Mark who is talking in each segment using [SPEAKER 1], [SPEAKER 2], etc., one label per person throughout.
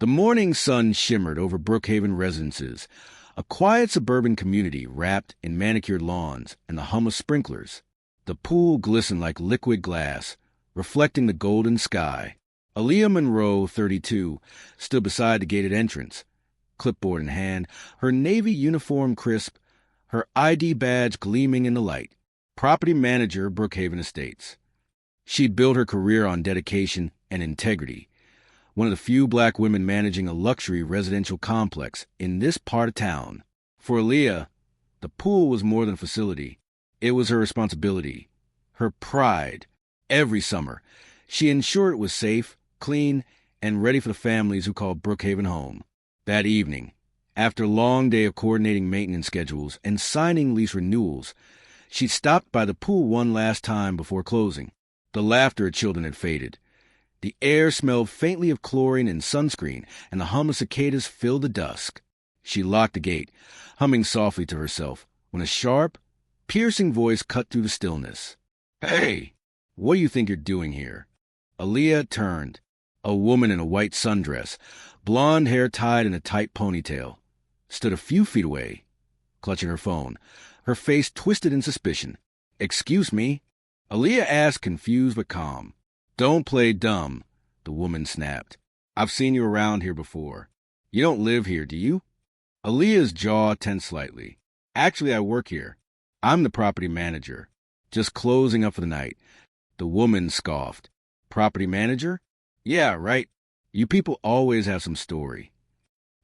[SPEAKER 1] The morning sun shimmered over Brookhaven residences, a quiet suburban community wrapped in manicured lawns and the hum of sprinklers. The pool glistened like liquid glass, reflecting the golden sky. Aaliyah Monroe, 32, stood beside the gated entrance, clipboard in hand, her navy uniform crisp, her ID badge gleaming in the light. Property manager, Brookhaven Estates. She'd built her career on dedication and integrity, one of the few black women managing a luxury residential complex in this part of town. For Aaliyah, the pool was more than a facility. It was her responsibility, her pride. Every summer, she ensured it was safe, clean, and ready for the families who called Brookhaven home. That evening, after a long day of coordinating maintenance schedules and signing lease renewals, she stopped by the pool one last time before closing. The laughter of children had faded. The air smelled faintly of chlorine and sunscreen, and the hum of cicadas filled the dusk. She locked the gate, humming softly to herself, when a sharp, piercing voice cut through the stillness. "Hey, what do you think you're doing here?" Aaliyah turned. A woman in a white sundress, blonde hair tied in a tight ponytail, stood a few feet away, clutching her phone, her face twisted in suspicion. "Excuse me?" Aaliyah asked, confused but calm. "Don't play dumb," the woman snapped. "I've seen you around here before. You don't live here, do you?" Aaliyah's jaw tensed slightly. "Actually, I work here. I'm the property manager. Just closing up for the night." The woman scoffed. "Property manager? Yeah, right. You people always have some story."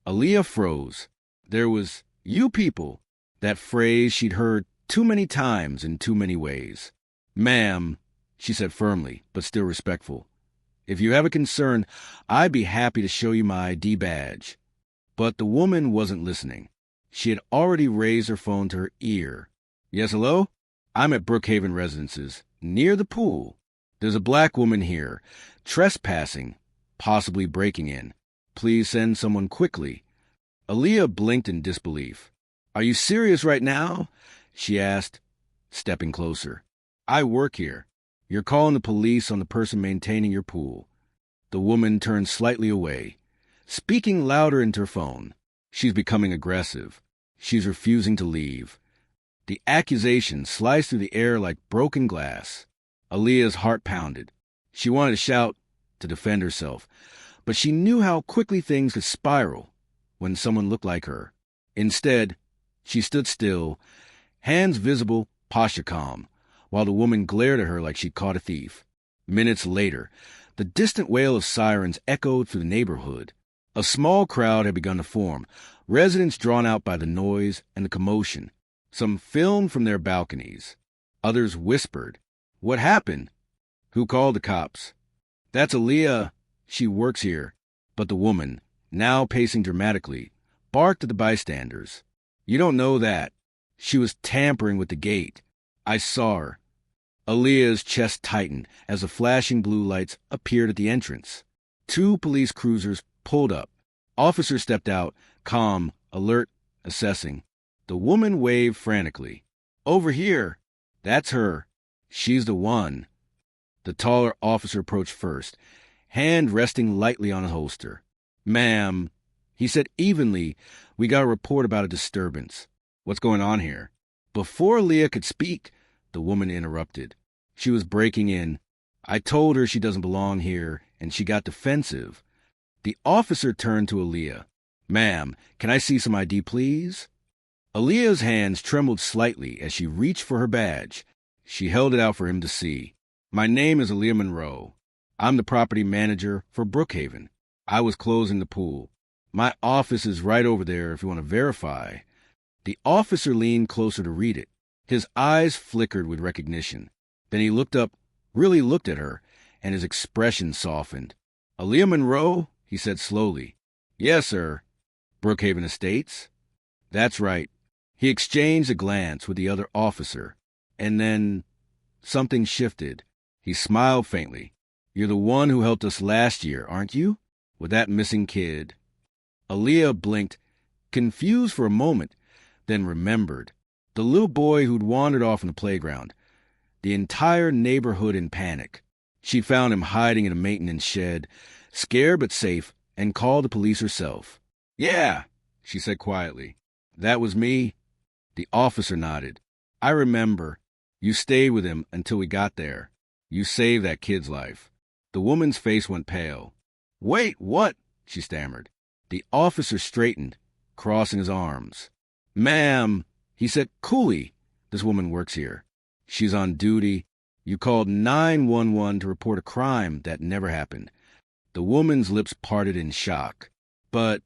[SPEAKER 1] Aaliyah froze. There was "you people," that phrase she'd heard too many times in too many ways. "Ma'am," she said firmly, but still respectful, "if you have a concern, I'd be happy to show you my ID badge." But the woman wasn't listening. She had already raised her phone to her ear. "Yes, hello? I'm at Brookhaven Residences, near the pool. There's a black woman here, trespassing, possibly breaking in. Please send someone quickly." Aaliyah blinked in disbelief. "Are you serious right now?" she asked, stepping closer. "I work here. You're calling the police on the person maintaining your pool." The woman turned slightly away, speaking louder into her phone. "She's becoming aggressive. She's refusing to leave." The accusation sliced through the air like broken glass. Aaliyah's heart pounded. She wanted to shout, to defend herself, but she knew how quickly things could spiral when someone looked like her. Instead, she stood still, hands visible, posture calm, while the woman glared at her like she'd caught a thief. Minutes later, the distant wail of sirens echoed through the neighborhood. A small crowd had begun to form, residents drawn out by the noise and the commotion. Some filmed from their balconies. Others whispered, "What happened? Who called the cops?" "That's Aaliyah. She works here." But the woman, now pacing dramatically, barked at the bystanders. "You don't know that. She was tampering with the gate. I saw her." Aaliyah's chest tightened as the flashing blue lights appeared at the entrance. 2 police cruisers pulled up. Officers stepped out, calm, alert, assessing. The woman waved frantically. "Over here. That's her. She's the one." The taller officer approached first, hand resting lightly on a holster. "Ma'am," he said evenly, "we got a report about a disturbance. What's going on here?" Before Leah could speak, the woman interrupted. "She was breaking in. I told her she doesn't belong here, and she got defensive." The officer turned to Aaliyah. "Ma'am, can I see some ID, please?" Aaliyah's hands trembled slightly as she reached for her badge. She held it out for him to see. "My name is Aaliyah Monroe. I'm the property manager for Brookhaven. I was closing the pool. My office is right over there if you want to verify." The officer leaned closer to read it. His eyes flickered with recognition. Then he looked up, really looked at her, and his expression softened. "Aaliyah Monroe?" he said slowly. "Yes, sir." "Brookhaven Estates?" "That's right." He exchanged a glance with the other officer, and then something shifted. He smiled faintly. "You're the one who helped us last year, aren't you? With that missing kid." Aaliyah blinked, confused for a moment, then remembered. The little boy who'd wandered off in the playground. The entire neighborhood in panic. She'd found him hiding in a maintenance shed, scared but safe, and call the police herself. Yeah, she said quietly. That was me. The officer nodded. I remember. You stayed with him until we got there. You saved that kid's life. The woman's face went pale. Wait, what? She stammered. The officer straightened, crossing his arms. Ma'am, he said coolly. This woman works here. She's on duty. You called 911 to report a crime that never happened. The woman's lips parted in shock. But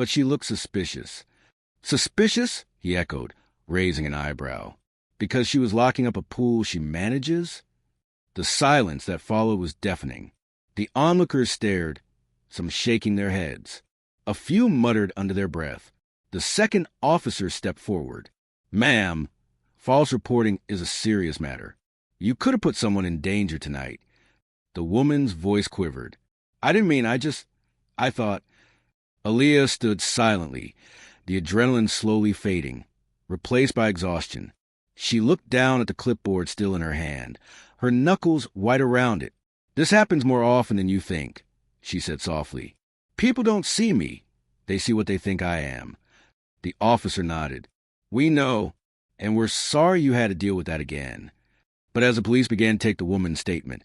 [SPEAKER 1] she looked suspicious. Suspicious? He echoed, raising an eyebrow. Because she was locking up a pool she manages? The silence that followed was deafening. The onlookers stared, some shaking their heads. A few muttered under their breath. The second officer stepped forward. Ma'am, false reporting is a serious matter. You could have put someone in danger tonight. The woman's voice quivered. I didn't mean, I thought. Aaliyah stood silently, the adrenaline slowly fading, replaced by exhaustion. She looked down at the clipboard still in her hand, her knuckles white around it. This happens more often than you think, she said softly. People don't see me. They see what they think I am. The officer nodded. We know, and we're sorry you had to deal with that again. But as the police began to take the woman's statement,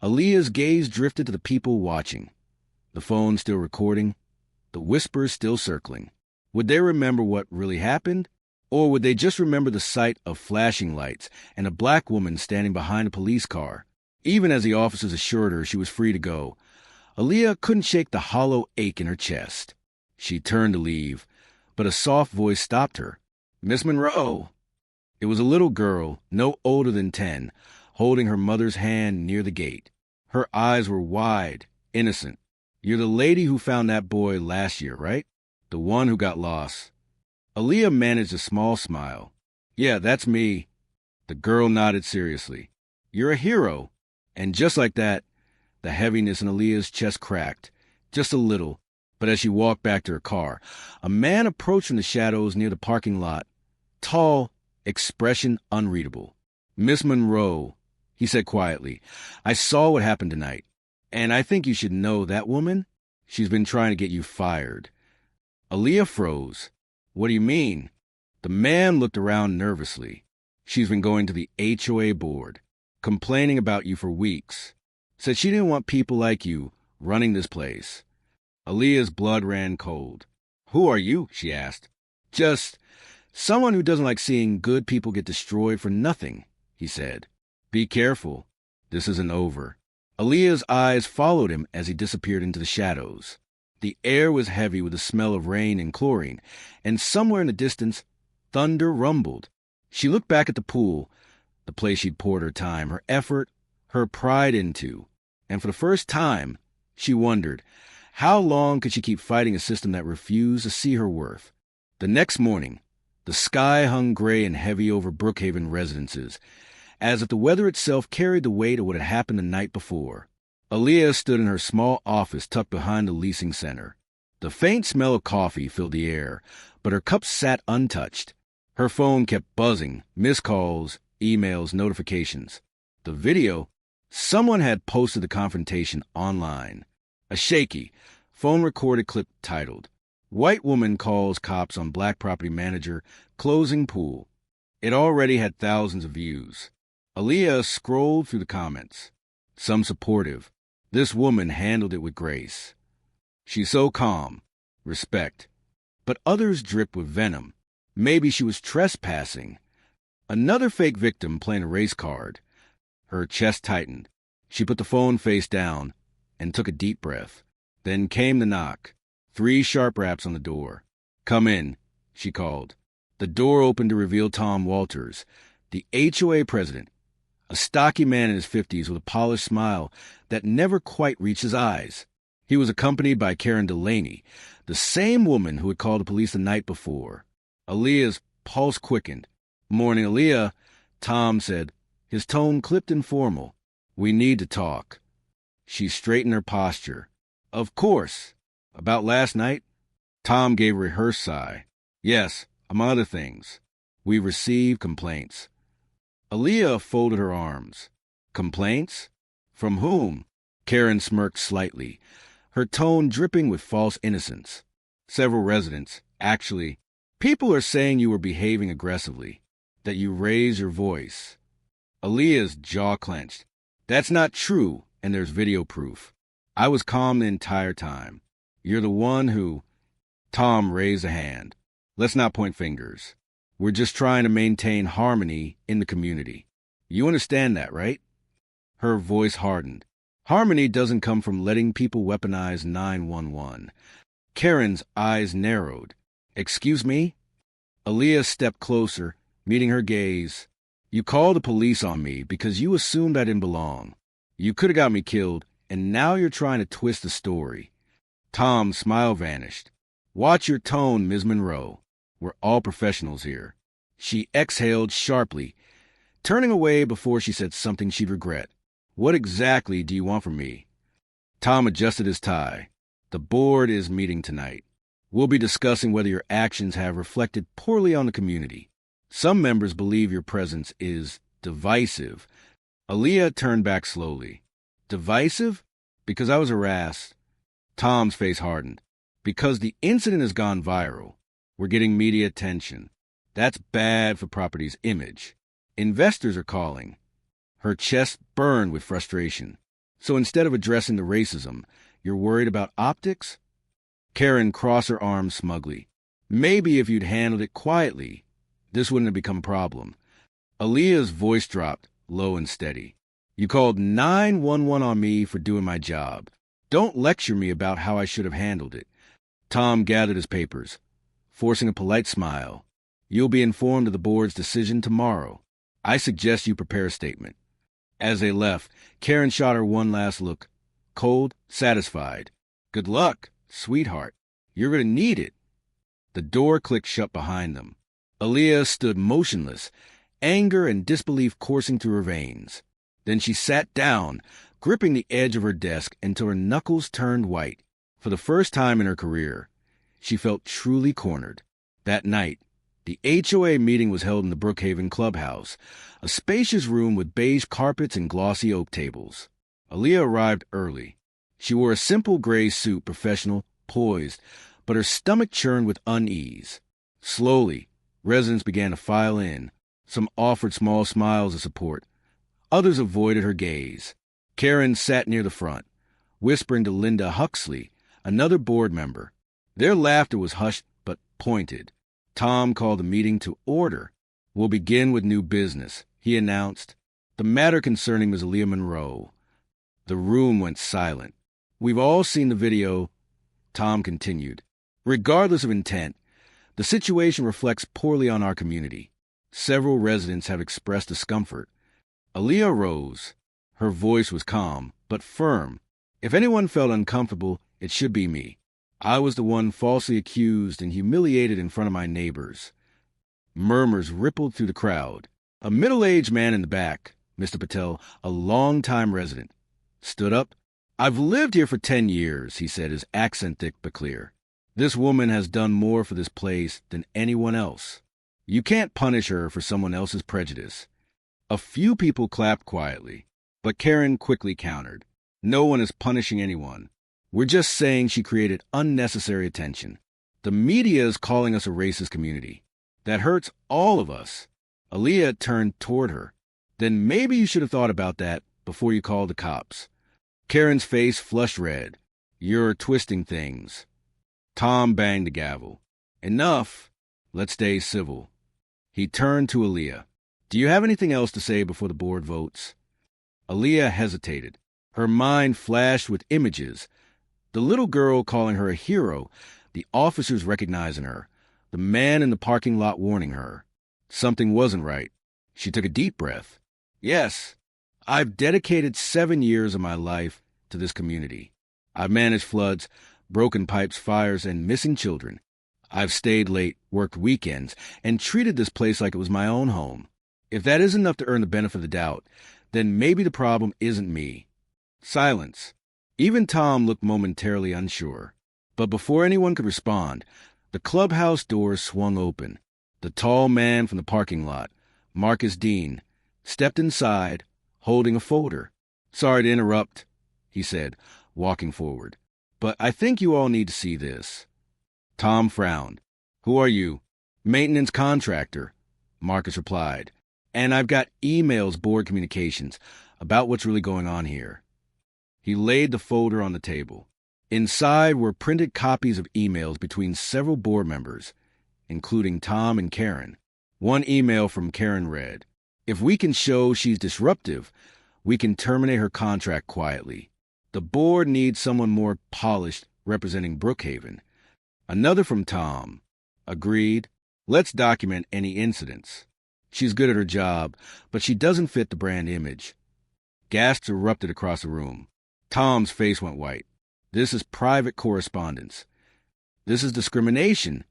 [SPEAKER 1] Aaliyah's gaze drifted to the people watching. The phone still recording, the whispers still circling. Would they remember what really happened? Or would they just remember the sight of flashing lights and a black woman standing behind a police car? Even as the officers assured her she was free to go, Aaliyah couldn't shake the hollow ache in her chest. She turned to leave, but a soft voice stopped her. Miss Monroe! It was a little girl, no older than 10, holding her mother's hand near the gate. Her eyes were wide, innocent. You're the lady who found that boy last year, right? The one who got lost. Aaliyah managed a small smile. Yeah, that's me. The girl nodded seriously. You're a hero. And just like that, the heaviness in Aaliyah's chest cracked, just a little. But as she walked back to her car, a man approached from the shadows near the parking lot. Tall, expression unreadable. Miss Monroe, he said quietly, I saw what happened tonight. And I think you should know that woman. She's been trying to get you fired. Aaliyah froze. What do you mean? The man looked around nervously. She's been going to the HOA board, complaining about you for weeks. Said she didn't want people like you running this place. Aaliyah's blood ran cold. Who are you? She asked. Just someone who doesn't like seeing good people get destroyed for nothing, he said. Be careful. This isn't over. Aaliyah's eyes followed him as he disappeared into the shadows. The air was heavy with the smell of rain and chlorine, and somewhere in the distance, thunder rumbled. She looked back at the pool, the place she'd poured her time, her effort, her pride into, and for the first time, she wondered, how long could she keep fighting a system that refused to see her worth? The next morning, the sky hung gray and heavy over Brookhaven residences, as if the weather itself carried the weight of what had happened the night before. Aaliyah stood in her small office tucked behind the leasing center. The faint smell of coffee filled the air, but her cup sat untouched. Her phone kept buzzing, missed calls, emails, notifications. The video, someone had posted the confrontation online. A shaky, phone-recorded clip titled, White Woman Calls Cops on Black Property Manager Closing Pool. It already had thousands of views. Aaliyah scrolled through the comments. Some supportive. This woman handled it with grace. She's so calm. Respect. But others dripped with venom. Maybe she was trespassing. Another fake victim playing a race card. Her chest tightened. She put the phone face down and took a deep breath. Then came the knock. 3 sharp raps on the door. Come in, she called. The door opened to reveal Tom Walters, the HOA president, a stocky man in his 50s with a polished smile that never quite reached his eyes. He was accompanied by Karen Delaney, the same woman who had called the police the night before. Aaliyah's pulse quickened. Morning, Aaliyah, Tom said, his tone clipped and formal. We need to talk. She straightened her posture. Of course. About last night? Tom gave a rehearsed sigh. Yes, among other things. We received complaints. Aaliyah folded her arms. Complaints? From whom? Karen smirked slightly. her tone dripping with false innocence. Several residents, actually, people are saying you were behaving aggressively, that you raised your voice. Aaliyah's jaw clenched. That's not true, and there's video proof. I was calm the entire time. You're the one who... Tom raised a hand. Let's not point fingers. We're just trying to maintain harmony in the community. You understand that, right? Her voice hardened. Harmony doesn't come from letting people weaponize 911. Karen's eyes narrowed. Excuse me? Aaliyah stepped closer, meeting her gaze. You called the police on me because you assumed I didn't belong. You could have got me killed, and now you're trying to twist the story. Tom's smile vanished. Watch your tone, Ms. Monroe. We're all professionals here. She exhaled sharply, turning away before she said something she'd regret. What exactly do you want from me? Tom adjusted his tie. The board is meeting tonight. We'll be discussing whether your actions have reflected poorly on the community. Some members believe your presence is divisive. Aaliyah turned back slowly. Divisive? Because I was harassed. Tom's face hardened. Because the incident has gone viral. We're getting media attention. That's bad for property's image. Investors are calling. Her chest burned with frustration. So instead of addressing the racism, you're worried about optics? Karen crossed her arms smugly. Maybe if you'd handled it quietly, this wouldn't have become a problem. Aaliyah's voice dropped, low and steady. You called 911 on me for doing my job. Don't lecture me about how I should have handled it. Tom gathered his papers, forcing a polite smile. You'll be informed of the board's decision tomorrow. I suggest you prepare a statement. As they left, Karen shot her one last look. Cold, satisfied. Good luck, sweetheart. You're going to need it. The door clicked shut behind them. Aaliyah stood motionless, anger and disbelief coursing through her veins. Then she sat down, gripping the edge of her desk until her knuckles turned white. For the first time in her career, she felt truly cornered. That night, the HOA meeting was held in the Brookhaven clubhouse, a spacious room with beige carpets and glossy oak tables. Aaliyah arrived early. She wore a simple gray suit, professional, poised, but her stomach churned with unease. Slowly, residents began to file in. Some offered small smiles of support. Others avoided her gaze. Karen sat near the front, whispering to Linda Huxley, another board member. Their laughter was hushed but pointed. Tom called the meeting to order. We'll begin with new business, he announced. The matter concerning Ms. Aaliyah Monroe. The room went silent. We've all seen the video, Tom continued. Regardless of intent, the situation reflects poorly on our community. Several residents have expressed discomfort. Aaliyah rose. Her voice was calm, but firm. If anyone felt uncomfortable, it should be me. I was the one falsely accused and humiliated in front of my neighbors. Murmurs rippled through the crowd. A middle-aged man in the back, Mr. Patel, a long-time resident, stood up. I've lived here for 10 years, he said, his accent thick but clear. This woman has done more for this place than anyone else. You can't punish her for someone else's prejudice. A few people clapped quietly, but Karen quickly countered. No one is punishing anyone. We're just saying she created unnecessary attention. The media is calling us a racist community. That hurts all of us. Aaliyah turned toward her. Then maybe you should have thought about that before you called the cops. Karen's face flushed red. You're twisting things. Tom banged the gavel. Enough. Let's stay civil. He turned to Aaliyah. Do you have anything else to say before the board votes? Aaliyah hesitated. Her mind flashed with images. The little girl calling her a hero, the officers recognizing her, the man in the parking lot warning her. Something wasn't right. She took a deep breath. Yes, I've dedicated 7 years of my life to this community. I've managed floods, broken pipes, fires, and missing children. I've stayed late, worked weekends, and treated this place like it was my own home. If that isn't enough to earn the benefit of the doubt, then maybe the problem isn't me. Silence. Even Tom looked momentarily unsure. But before anyone could respond, the clubhouse doors swung open. The tall man from the parking lot, Marcus Dean, stepped inside, holding a folder. Sorry to interrupt, he said, walking forward. but I think you all need to see this. Tom frowned. Who are you? Maintenance contractor, Marcus replied. And I've got emails, board communications, about what's really going on here. He laid the folder on the table. Inside were printed copies of emails between several board members, including Tom and Karen. One email from Karen read, "If we can show she's disruptive, we can terminate her contract quietly. The board needs someone more polished representing Brookhaven." Another from Tom. "Agreed. Let's document any incidents. She's good at her job, but she doesn't fit the brand image." Gasps erupted across the room. Tom's face went white. "This is private correspondence. This is discrimination."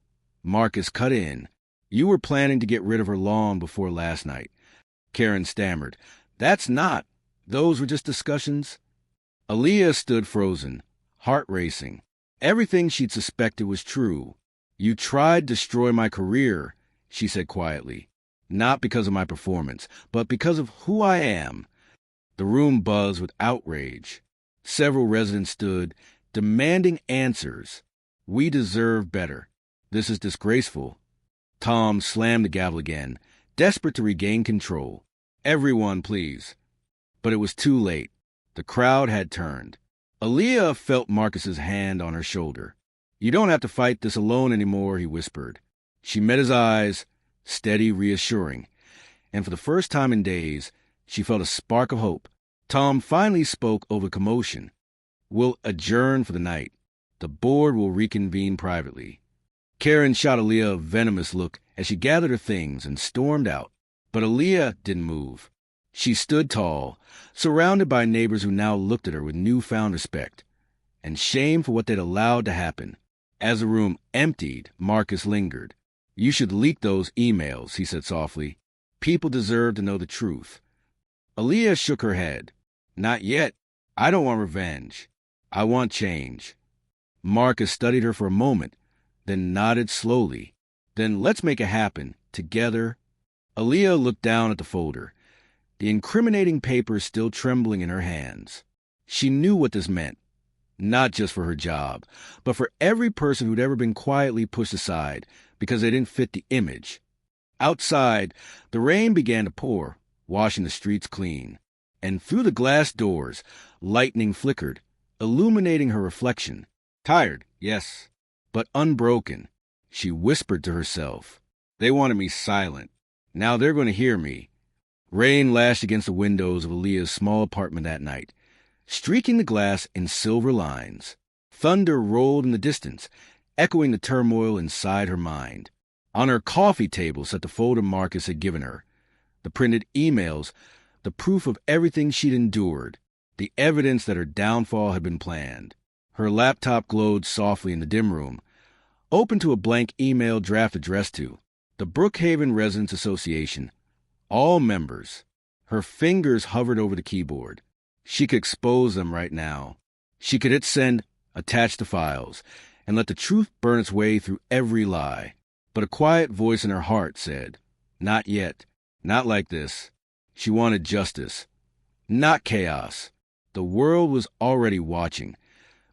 [SPEAKER 1] Marcus cut in. "You were planning to get rid of her long before last night." Karen stammered. "That's not. Those were just discussions." Aaliyah stood frozen, heart racing. Everything she'd suspected was true. "You tried to destroy my career," she said quietly. "Not because of my performance, but because of who I am." The room buzzed with outrage. Several residents stood, demanding answers. "We deserve better. This is disgraceful." Tom slammed the gavel again, desperate to regain control. "Everyone, please." But it was too late. The crowd had turned. Aaliyah felt Marcus's hand on her shoulder. "You don't have to fight this alone anymore," he whispered. She met his eyes, steady, reassuring. And for the first time in days, she felt a spark of hope. Tom finally spoke over commotion. "We'll adjourn for the night. The board will reconvene privately." Karen shot Aaliyah a venomous look as she gathered her things and stormed out. But Aaliyah didn't move. She stood tall, surrounded by neighbors who now looked at her with newfound respect and shame for what they'd allowed to happen. As the room emptied, Marcus lingered. "You should leak those emails," he said softly. "People deserve to know the truth." Aaliyah shook her head. "Not yet. I don't want revenge. I want change." Marcus studied her for a moment, then nodded slowly. "Then let's make it happen, together." Aaliyah looked down at the folder, the incriminating papers still trembling in her hands. She knew what this meant, not just for her job, but for every person who'd ever been quietly pushed aside because they didn't fit the image. Outside, the rain began to pour, washing the streets clean. And through the glass doors, lightning flickered, illuminating her reflection. "Tired, yes, but unbroken," she whispered to herself. "They wanted me silent. Now they're going to hear me." Rain lashed against the windows of Aaliyah's small apartment that night, streaking the glass in silver lines. Thunder rolled in the distance, echoing the turmoil inside her mind. On her coffee table sat the folder Marcus had given her, the printed emails, the proof of everything she'd endured, the evidence that her downfall had been planned. Her laptop glowed softly in the dim room, open to a blank email draft addressed to the Brookhaven Residents Association, all members. Her fingers hovered over the keyboard. She could expose them right now. She could hit send, attach the files, and let the truth burn its way through every lie. But a quiet voice in her heart said, "Not yet. Not like this." She wanted justice, not chaos. The world was already watching.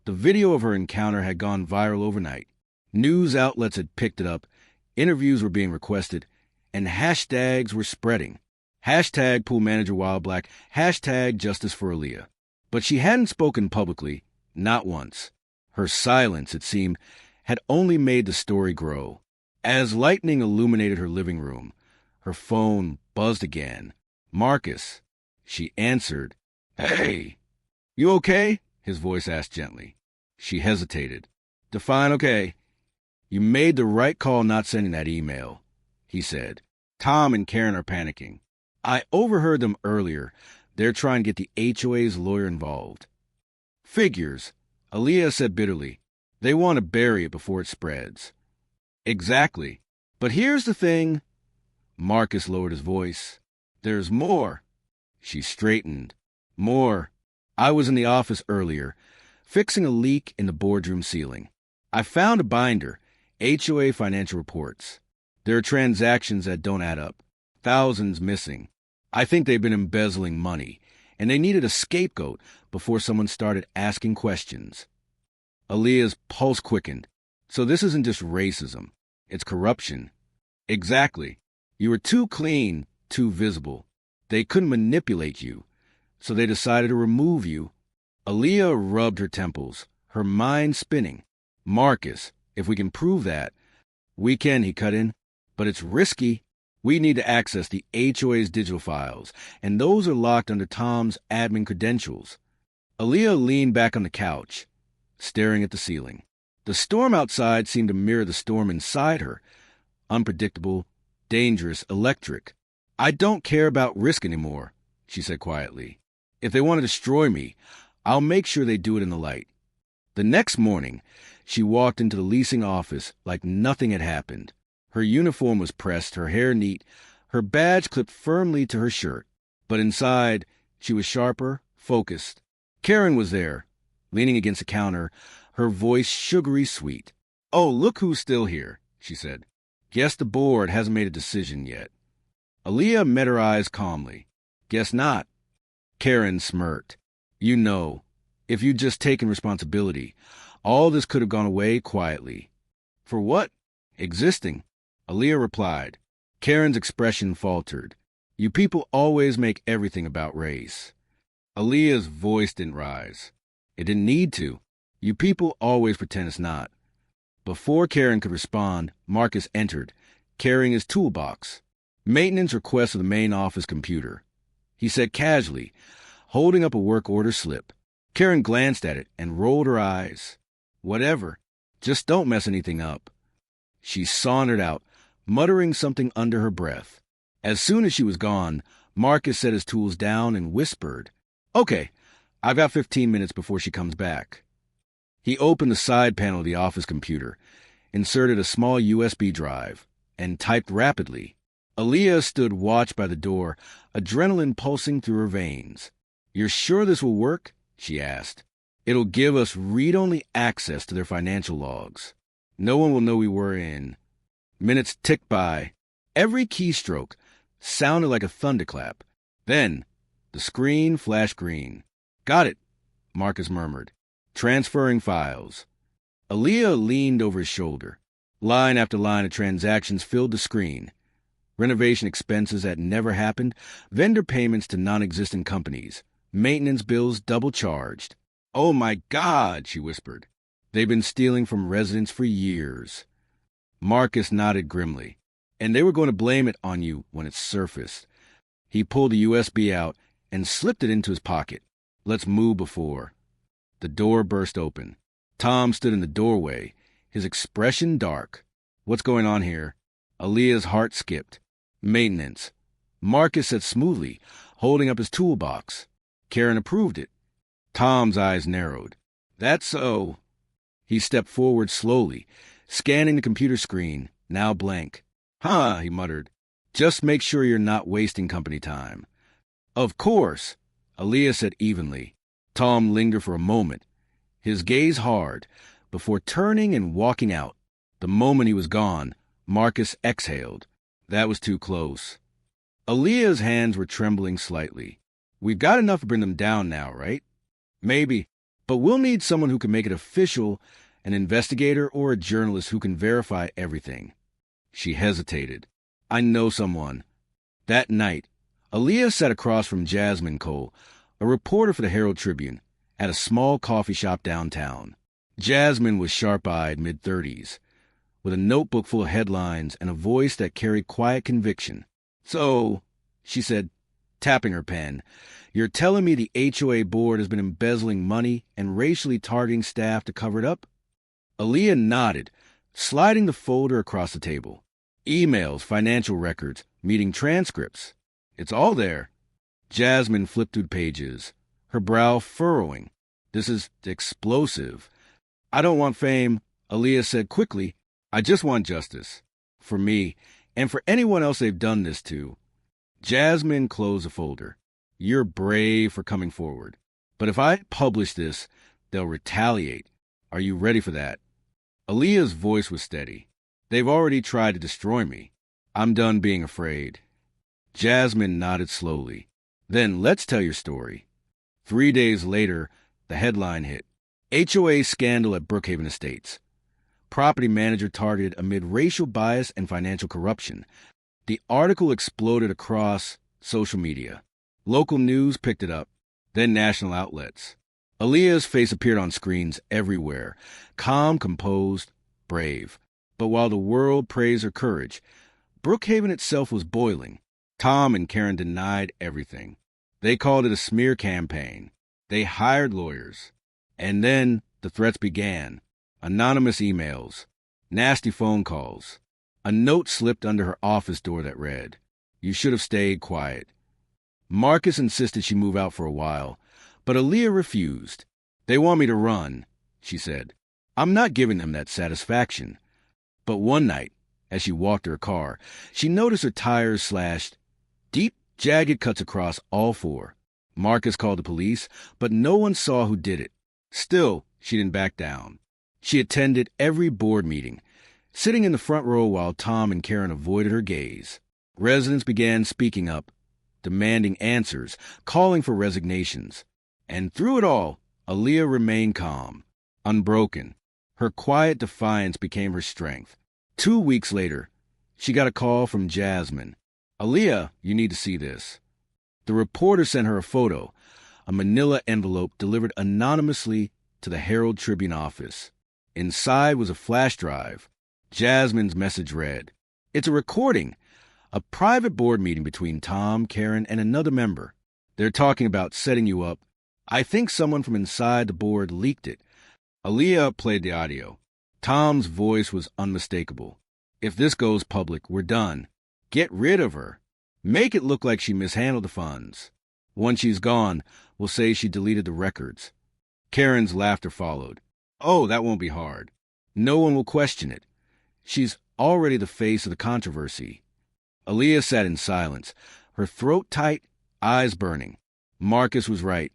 [SPEAKER 1] The video of her encounter had gone viral overnight. News outlets had picked it up, interviews were being requested, and hashtags were spreading. Hashtag Pool Manager Wild Black, hashtag Justice for Aaliyah. But she hadn't spoken publicly, not once. Her silence, it seemed, had only made the story grow. As lightning illuminated her living room, her phone buzzed again. "Marcus." She answered. "Hey, you okay?" his voice asked gently. She hesitated. "Define okay." "You made the right call not sending that email," he said. "Tom and Karen are panicking. I overheard them earlier. They're trying to get the HOA's lawyer involved." "Figures," Aaliyah said bitterly. "They want to bury it before it spreads." "Exactly. But here's the thing." Marcus lowered his voice. "There's more." She straightened. "More. I was in the office earlier, fixing a leak in the boardroom ceiling. I found a binder, HOA financial reports. There are transactions that don't add up. Thousands missing. I think they've been embezzling money, and they needed a scapegoat before someone started asking questions." Aaliyah's pulse quickened. So this isn't just racism. It's corruption. Exactly. You were too clean, too visible. They couldn't manipulate you, so they decided to remove you. Aaliyah rubbed her temples, her mind spinning. Marcus, if we can prove that. We can, he cut in. But it's risky. We need to access the HOA's digital files, and those are locked under Tom's admin credentials. Aaliyah leaned back on the couch, staring at the ceiling. The storm outside seemed to mirror the storm inside her. Unpredictable, dangerous, electric. I don't care about risk anymore, she said quietly. If they want to destroy me, I'll make sure they do it in the light. The next morning, she walked into the leasing office like nothing had happened. Her uniform was pressed, her hair neat, her badge clipped firmly to her shirt. But inside, she was sharper, focused. Karen was there, leaning against the counter, her voice sugary sweet. "Oh, look who's still here," she said. "Guess the board hasn't made a decision yet." Aaliyah met her eyes calmly. "Guess not." Karen smirked. "You know, if you'd just taken responsibility, all this could have gone away quietly." "For what?" "Existing," Aaliyah replied. Karen's expression faltered. "You people always make everything about race." Aaliyah's voice didn't rise. It didn't need to. You people always pretend it's not. Before Karen could respond, Marcus entered, carrying his toolbox. "Maintenance request of the main office computer," he said casually, holding up a work order slip. Karen glanced at it and rolled her eyes. "Whatever. Just don't mess anything up." She sauntered out, muttering something under her breath. As soon as she was gone, Marcus set his tools down and whispered, "Okay, I've got 15 minutes before she comes back." He opened the side panel of the office computer, inserted a small USB drive, and typed rapidly. Aaliyah stood watch by the door, adrenaline pulsing through her veins. "You're sure this will work?" she asked. "It'll give us read-only access to their financial logs. No one will know we were in." Minutes ticked by. Every keystroke sounded like a thunderclap. Then, the screen flashed green. "Got it," Marcus murmured. "Transferring files." Aaliyah leaned over his shoulder. Line after line of transactions filled the screen. Renovation expenses that never happened, vendor payments to non-existent companies, maintenance bills double charged. "Oh my God," she whispered. "They've been stealing from residents for years." Marcus nodded grimly. "And they were going to blame it on you when it surfaced." He pulled the USB out and slipped it into his pocket. "Let's move before." The door burst open. Tom stood in the doorway, his expression dark. "What's going on here?" Aaliyah's heart skipped. "Maintenance," Marcus said smoothly, holding up his toolbox. Karen approved it. Tom's eyes narrowed. "That's so." He stepped forward slowly, scanning the computer screen, now blank. "Huh," he muttered. "Just make sure you're not wasting company time." "Of course," Aaliyah said evenly. Tom lingered for a moment, his gaze hard, before turning and walking out. The moment he was gone, Marcus exhaled. That was too close. Aaliyah's hands were trembling slightly. "We've got enough to bring them down now, right?" "Maybe, but we'll need someone who can make it official, an investigator or a journalist who can verify everything." She hesitated. "I know someone." That night, Aaliyah sat across from Jasmine Cole, a reporter for the Herald Tribune, at a small coffee shop downtown. Jasmine was sharp-eyed, mid-30s, with a notebook full of headlines and a voice that carried quiet conviction. "So," she said, tapping her pen, "you're telling me the HOA board has been embezzling money and racially targeting staff to cover it up?" Aaliyah nodded, sliding the folder across the table. "Emails, financial records, meeting transcripts. It's all there." Jasmine flipped through the pages, her brow furrowing. "This is explosive." "I don't want fame," Aaliyah said quickly. "I just want justice. For me, and for anyone else they've done this to." Jasmine closed the folder. "You're brave for coming forward. But if I publish this, they'll retaliate. Are you ready for that?" Aaliyah's voice was steady. "They've already tried to destroy me. I'm done being afraid." Jasmine nodded slowly. "Then let's tell your story." 3 days later, the headline hit. HOA scandal at Brookhaven Estates. Property manager targeted amid racial bias and financial corruption. The article exploded across social media. Local news picked it up, then national outlets. Aaliyah's face appeared on screens everywhere, calm, composed, brave. But while the world praised her courage, Brookhaven itself was boiling. Tom and Karen denied everything. They called it a smear campaign. They hired lawyers. And then the threats began. Anonymous emails, nasty phone calls. A note slipped under her office door that read, "You should have stayed quiet." Marcus insisted she move out for a while, but Aaliyah refused. "They want me to run," she said. "I'm not giving them that satisfaction." But one night, as she walked to her car, she noticed her tires slashed, deep, jagged cuts across all four. Marcus called the police, but no one saw who did it. Still, she didn't back down. She attended every board meeting, sitting in the front row while Tom and Karen avoided her gaze. Residents began speaking up, demanding answers, calling for resignations. And through it all, Aaliyah remained calm, unbroken. Her quiet defiance became her strength. 2 weeks later, she got a call from Jasmine. "Aaliyah, you need to see this." The reporter sent her a photo, a manila envelope delivered anonymously to the Herald Tribune office. Inside was a flash drive. Jasmine's message read, "It's a recording, a private board meeting between Tom, Karen, and another member. They're talking about setting you up. I think someone from inside the board leaked it." Aaliyah played the audio. Tom's voice was unmistakable. "If this goes public, we're done. Get rid of her. Make it look like she mishandled the funds. Once she's gone, we'll say she deleted the records." Karen's laughter followed. "Oh, that won't be hard. No one will question it. She's already the face of the controversy." Aaliyah sat in silence, her throat tight, eyes burning. Marcus was right.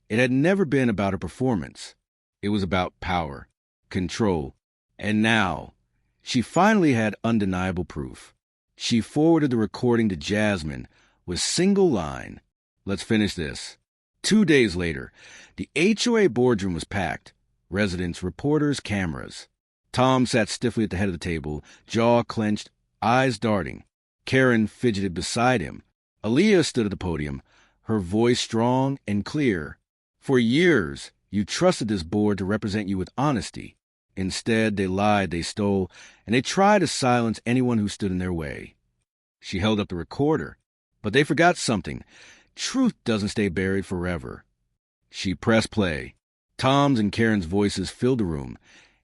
[SPEAKER 1] It had never been about her performance. It was about power, control. And now, she finally had undeniable proof. She forwarded the recording to Jasmine with single line, "Let's finish this." 2 days later, the HOA boardroom was packed. Residents, reporters, cameras. Tom sat stiffly at the head of the table, jaw clenched, eyes darting. Karen fidgeted beside him. Aaliyah stood at the podium, her voice strong and clear. "For years, you trusted this board to represent you with honesty. Instead, they lied, they stole, and they tried to silence anyone who stood in their way." She held up the recorder. "But they forgot something. Truth doesn't stay buried forever." She pressed play. Tom's and Karen's voices filled the room,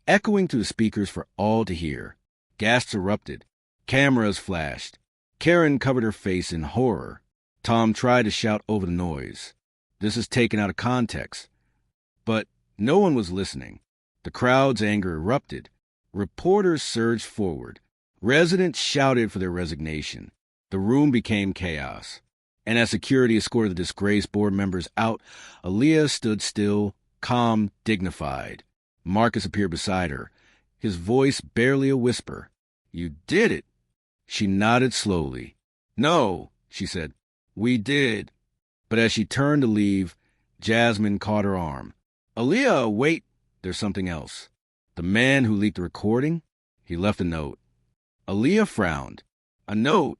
[SPEAKER 1] echoing through the speakers for all to hear. Gasps erupted. Cameras flashed. Karen covered her face in horror. Tom tried to shout over the noise. "This is taken out of context." But no one was listening. The crowd's anger erupted. Reporters surged forward. Residents shouted for their resignation. The room became chaos. And as security escorted the disgraced board members out, Aaliyah stood still, calm, dignified. Marcus appeared beside her, his voice barely a whisper. "You did it." She nodded slowly. "No," she said. "We did." But as she turned to leave, Jasmine caught her arm. "Aaliyah, wait. There's something else. The man who leaked the recording, he left a note." Aaliyah frowned. "A note?"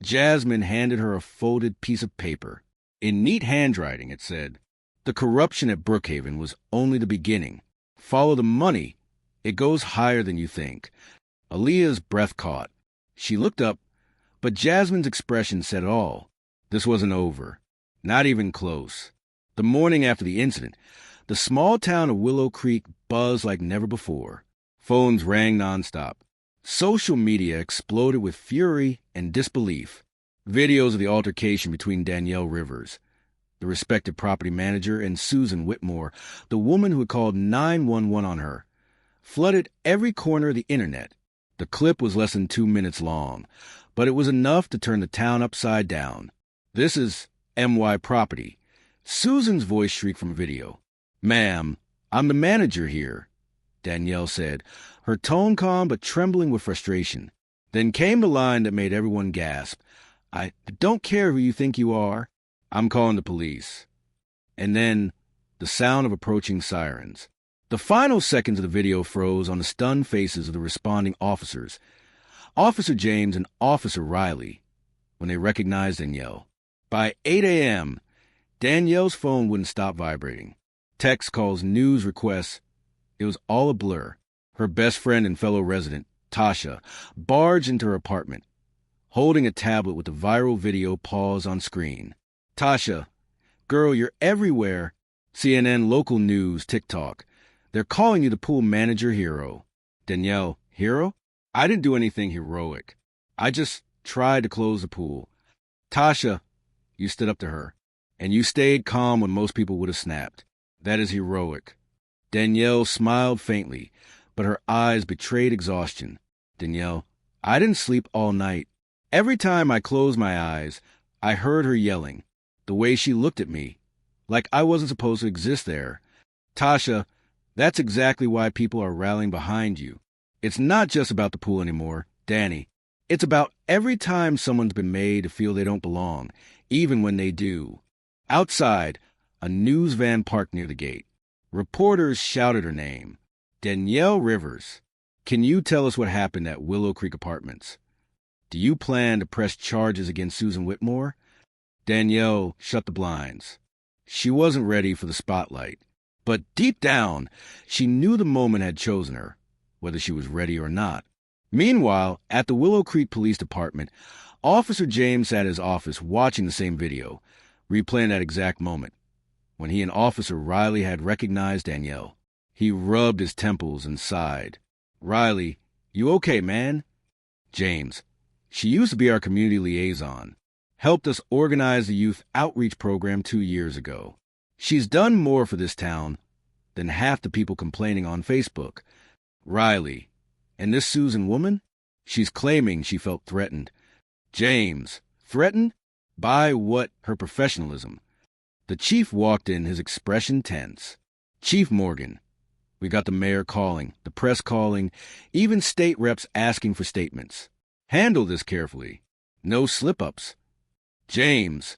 [SPEAKER 1] Jasmine handed her a folded piece of paper. In neat handwriting, it said, "The corruption at Brookhaven was only the beginning. Follow the money. It goes higher than you think." Aaliyah's breath caught. She looked up, but Jasmine's expression said it all. This wasn't over. Not even close. The morning after the incident, the small town of Willow Creek buzzed like never before. Phones rang nonstop. Social media exploded with fury and disbelief. Videos of the altercation between Danielle Rivers, the respected property manager, and Susan Whitmore, the woman who had called 911 on her, flooded every corner of the internet. The clip was less than 2 minutes long, but it was enough to turn the town upside down. "This is MY Property." Susan's voice shrieked from video. "Ma'am, I'm the manager here," Danielle said, her tone calm but trembling with frustration. Then came the line that made everyone gasp. "I don't care who you think you are. I'm calling the police." And then the sound of approaching sirens. The final seconds of the video froze on the stunned faces of the responding officers, Officer James and Officer Riley, when they recognized Danielle. By 8 a.m., Danielle's phone wouldn't stop vibrating. Text calls, news requests, it was all a blur. Her best friend and fellow resident, Tasha, barged into her apartment, holding a tablet with the viral video paused on screen. Tasha, girl, you're everywhere. CNN, local news, TikTok. They're calling you the pool manager hero. Danielle, hero? I didn't do anything heroic. I just tried to close the pool. Tasha, you stood up to her, and you stayed calm when most people would have snapped. That is heroic. Danielle smiled faintly, but her eyes betrayed exhaustion. Danielle, I didn't sleep all night. Every time I closed my eyes, I heard her yelling, the way she looked at me, like I wasn't supposed to exist there. Tasha, that's exactly why people are rallying behind you. It's not just about the pool anymore, Danny. It's about every time someone's been made to feel they don't belong, even when they do. Outside, a news van parked near the gate. Reporters shouted her name. Danielle Rivers. Can you tell us what happened at Willow Creek Apartments? Do you plan to press charges against Susan Whitmore? Danielle shut the blinds. She wasn't ready for the spotlight. But deep down, she knew the moment had chosen her, whether she was ready or not. Meanwhile, at the Willow Creek Police Department, Officer James sat in his office watching the same video, replaying that exact moment, when he and Officer Riley had recognized Danielle. He rubbed his temples and sighed. Riley, you okay, man? James, she used to be our community liaison, helped us organize the youth outreach program 2 years ago. She's done more for this town than half the people complaining on Facebook. Riley, and this Susan woman? She's claiming she felt threatened. James, threatened? By what? Her professionalism. The chief walked in, his expression tense. Chief Morgan, we got the mayor calling, the press calling, even state reps asking for statements. Handle this carefully. No slip-ups. James,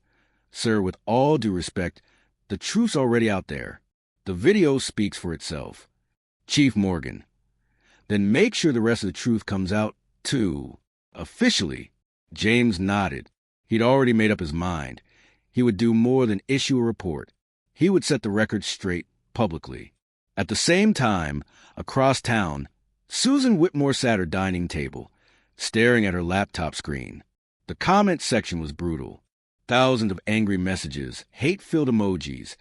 [SPEAKER 1] sir, with all due respect, the truth's already out there. The video speaks for itself. Chief Morgan, then make sure the rest of the truth comes out, too. Officially. James nodded. He'd already made up his mind. He would do more than issue a report. He would set the record straight publicly. At the same time, across town, Susan Whitmore sat at her dining table, staring at her laptop screen. The comment section was brutal. Thousands of angry messages, hate-filled emojis,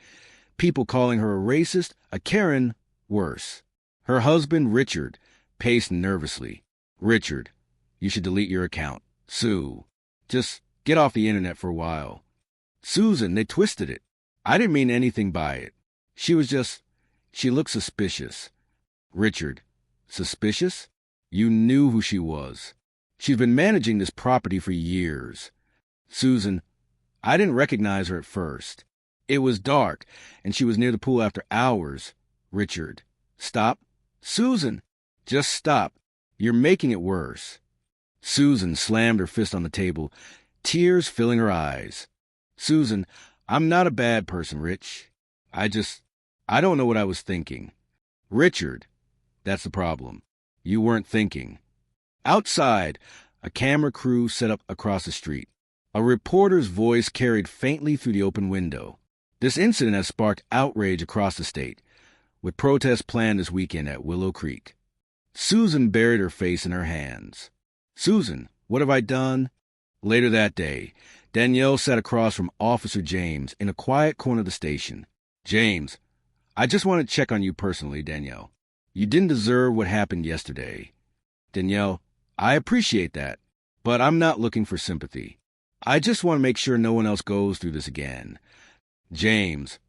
[SPEAKER 1] people calling her a racist, a Karen, worse. Her husband, Richard, paced nervously. Richard, you should delete your account. Sue, just get off the internet for a while. Susan, they twisted it. I didn't mean anything by it. She looked suspicious. Richard, suspicious? You knew who she was. She's been managing this property for years. Susan, I didn't recognize her at first. It was dark, and she was near the pool after hours. Richard, stop. Susan, just stop. You're making it worse. Susan slammed her fist on the table, tears filling her eyes. Susan, I'm not a bad person, Rich. I don't know what I was thinking. Richard, that's the problem. You weren't thinking. Outside, a camera crew set up across the street. A reporter's voice carried faintly through the open window. This incident has sparked outrage across the state, with protests planned this weekend at Willow Creek. Susan buried her face in her hands. Susan, what have I done? Later that day, Danielle sat across from Officer James in a quiet corner of the station. James, I just want to check on you personally, Danielle. You didn't deserve what happened yesterday. Danielle, I appreciate that, but I'm not looking for sympathy. I just want to make sure no one else goes through this again. James,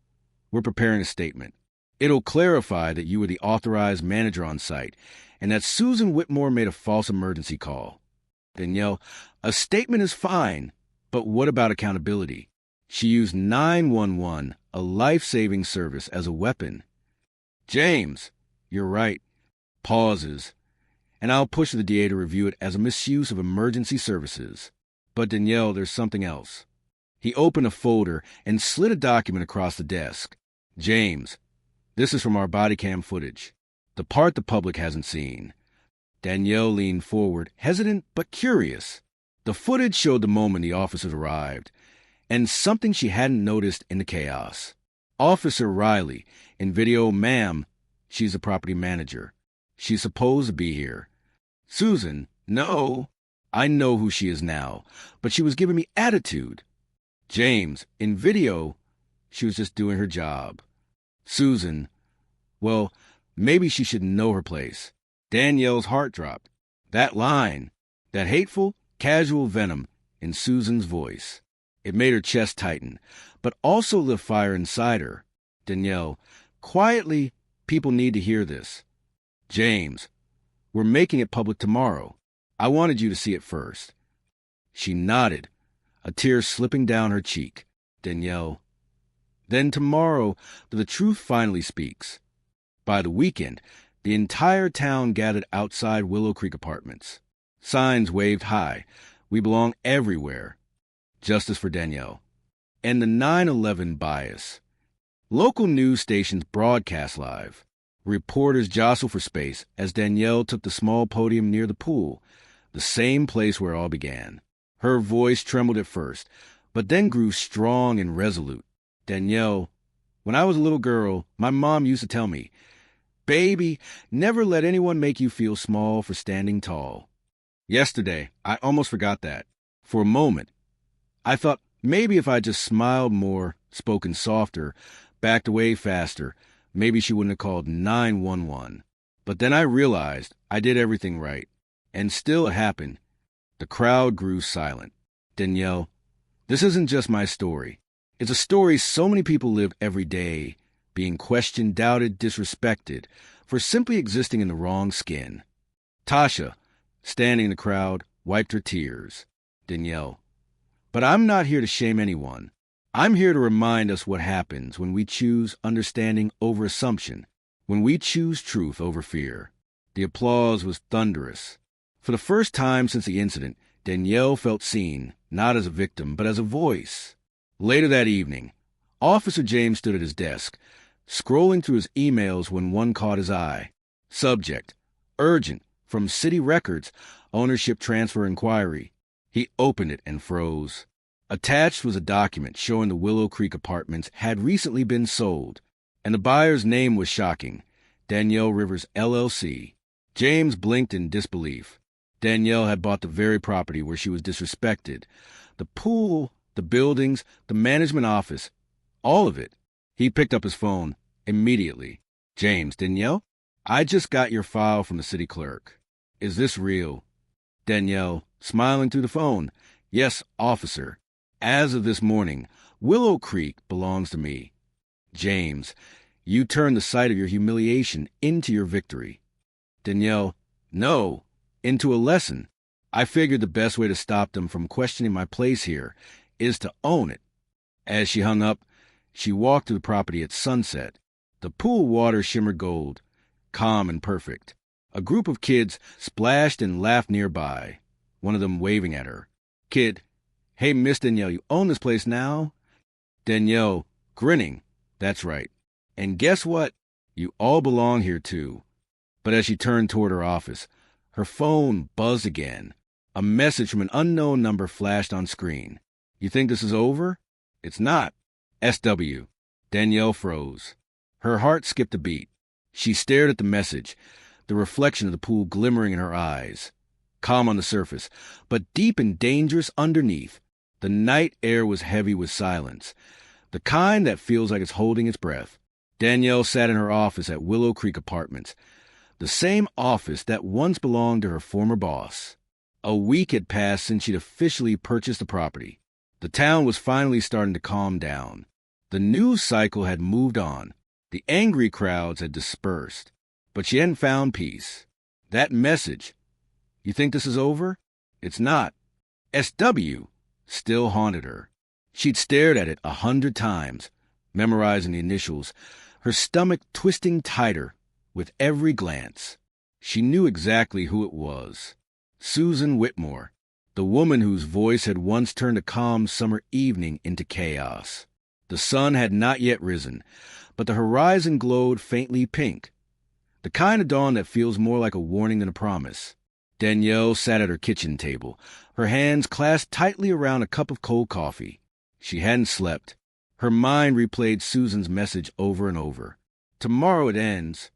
[SPEAKER 1] we're preparing a statement. It'll clarify that you were the authorized manager on site and that Susan Whitmore made a false emergency call. Danielle, a statement is fine, but what about accountability? She used 911, a life-saving service, as a weapon. James, you're right. Pauses. And I'll push the DA to review it as a misuse of emergency services. But Danielle, there's something else. He opened a folder and slid a document across the desk. James, This is from our body cam footage, the part the public hasn't seen. Danielle leaned forward, hesitant but curious. The footage showed the moment the officers arrived, and something she hadn't noticed in the chaos. Officer Riley, in video, ma'am, she's the property manager. She's supposed to be here. Susan, no. I know who she is now, but she was giving me attitude. James, in video, she was just doing her job. Susan, well, maybe she should know her place. Danielle's heart dropped. That line, that hateful, casual venom in Susan's voice. It made her chest tighten, but also lit fire inside her. Danielle, quietly, people need to hear this. James, we're making it public tomorrow. I wanted you to see it first. She nodded, a tear slipping down her cheek. Danielle, then tomorrow, the truth finally speaks. By the weekend, the entire town gathered outside Willow Creek Apartments. Signs waved high. We belong everywhere. Justice for Danielle. And the 9/11 bias. Local news stations broadcast live. Reporters jostled for space as Danielle took the small podium near the pool, the same place where it all began. Her voice trembled at first, but then grew strong and resolute. Danielle, when I was a little girl, my mom used to tell me, baby, never let anyone make you feel small for standing tall. Yesterday, I almost forgot that. For a moment, I thought maybe if I just smiled more, spoken softer, backed away faster, maybe she wouldn't have called 911. But then I realized I did everything right. And still it happened. The crowd grew silent. Danielle, this isn't just my story. It's a story so many people live every day, being questioned, doubted, disrespected, for simply existing in the wrong skin. Tasha, standing in the crowd, wiped her tears. Danielle, but I'm not here to shame anyone. I'm here to remind us what happens when we choose understanding over assumption, when we choose truth over fear. The applause was thunderous. For the first time since the incident, Danielle felt seen, not as a victim, but as a voice. Later that evening, Officer James stood at his desk, scrolling through his emails when one caught his eye. Subject, urgent, from City Records, ownership transfer inquiry. He opened it and froze. Attached was a document showing the Willow Creek Apartments had recently been sold, and the buyer's name was shocking, Danielle Rivers, LLC. James blinked in disbelief. Danielle had bought the very property where she was disrespected. The pool, the buildings, the management office, all of it. He picked up his phone immediately. James, Danielle, I just got your file from the city clerk. Is this real? Danielle, smiling through the phone. Yes, officer. As of this morning, Willow Creek belongs to me. James, you turned the sight of your humiliation into your victory. Danielle, no, into a lesson. I figured the best way to stop them from questioning my place here is to own it. As she hung up, she walked to the property at sunset. The pool water shimmered gold, calm and perfect. A group of kids splashed and laughed nearby, one of them waving at her. Kid, hey, Miss Danielle, you own this place now? Danielle, grinning, that's right. And guess what? You all belong here too. But as she turned toward her office, her phone buzzed again. A message from an unknown number flashed on screen. You think this is over? It's not. SW. Danielle froze. Her heart skipped a beat. She stared at the message, the reflection of the pool glimmering in her eyes. Calm on the surface, but deep and dangerous underneath. The night air was heavy with silence, the kind that feels like it's holding its breath. Danielle sat in her office at Willow Creek Apartments, the same office that once belonged to her former boss. A week had passed since she'd officially purchased the property. The town was finally starting to calm down. The news cycle had moved on. The angry crowds had dispersed. But she hadn't found peace. That message, you think this is over? It's not. SW still haunted her. She'd stared at it 100 times, memorizing the initials, her stomach twisting tighter with every glance. She knew exactly who it was. Susan Whitmore, the woman whose voice had once turned a calm summer evening into chaos. The sun had not yet risen, but the horizon glowed faintly pink, the kind of dawn that feels more like a warning than a promise. Danielle sat at her kitchen table, her hands clasped tightly around a cup of cold coffee. She hadn't slept. Her mind replayed Susan's message over and over. Tomorrow it ends.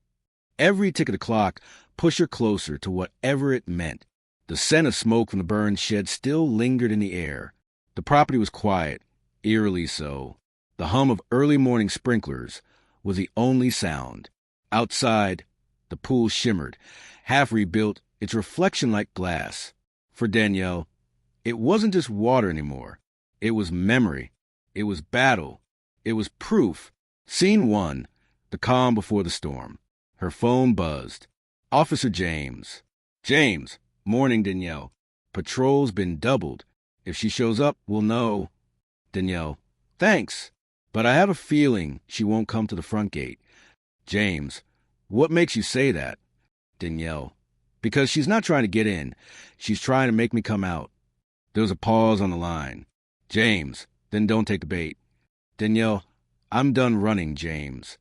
[SPEAKER 1] Every tick of the clock pushed her closer to whatever it meant. The scent of smoke from the burned shed still lingered in the air. The property was quiet, eerily so. The hum of early morning sprinklers was the only sound. Outside, the pool shimmered, half rebuilt, its reflection like glass. For Danielle, it wasn't just water anymore. It was memory. It was battle. It was proof. Scene 1, the calm before the storm. Her phone buzzed. Officer James. James. Morning, Danielle. Patrol's been doubled. If she shows up, we'll know. Danielle. Thanks. But I have a feeling she won't come to the front gate. James. What makes you say that? Danielle. Because she's not trying to get in. She's trying to make me come out. There was a pause on the line. James. Then don't take the bait. Danielle. I'm done running, James.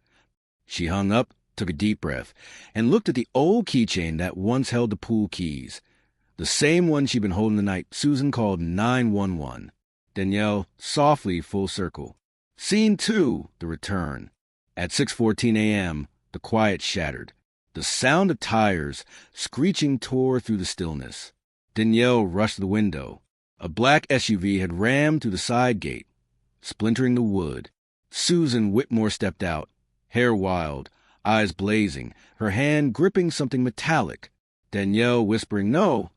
[SPEAKER 1] She hung up, took a deep breath, and looked at the old keychain that once held the pool keys. The same one she'd been holding the night Susan called 911. Danielle, softly, full circle. Scene 2, the return. At 6:14 a.m., the quiet shattered. The sound of tires screeching tore through the stillness. Danielle rushed to the window. A black SUV had rammed through the side gate, splintering the wood. Susan Whitmore stepped out, hair wild, eyes blazing, her hand gripping something metallic. Danielle whispering, "No,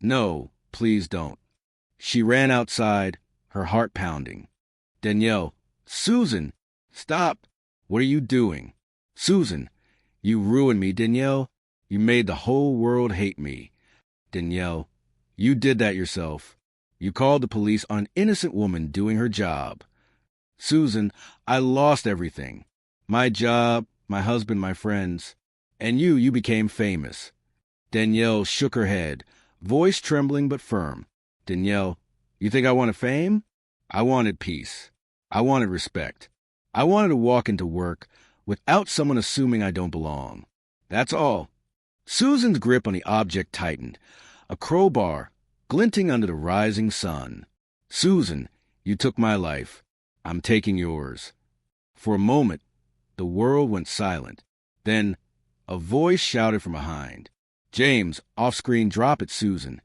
[SPEAKER 1] no, please don't." She ran outside, her heart pounding. Danielle, "Susan, stop. What are you doing?" Susan, "You ruined me, Danielle. You made the whole world hate me." Danielle, "You did that yourself. You called the police on an innocent woman doing her job." Susan, "I lost everything. My job, my husband, my friends. And you became famous." Danielle shook her head, voice trembling but firm. Danielle, "You think I wanted fame? I wanted peace. I wanted respect. I wanted to walk into work without someone assuming I don't belong. That's all." Susan's grip on the object tightened, a crowbar glinting under the rising sun. "Susan, you took my life. I'm taking yours." For a moment, the world went silent. Then, a voice shouted from behind. "James, off-screen, drop it, Susan."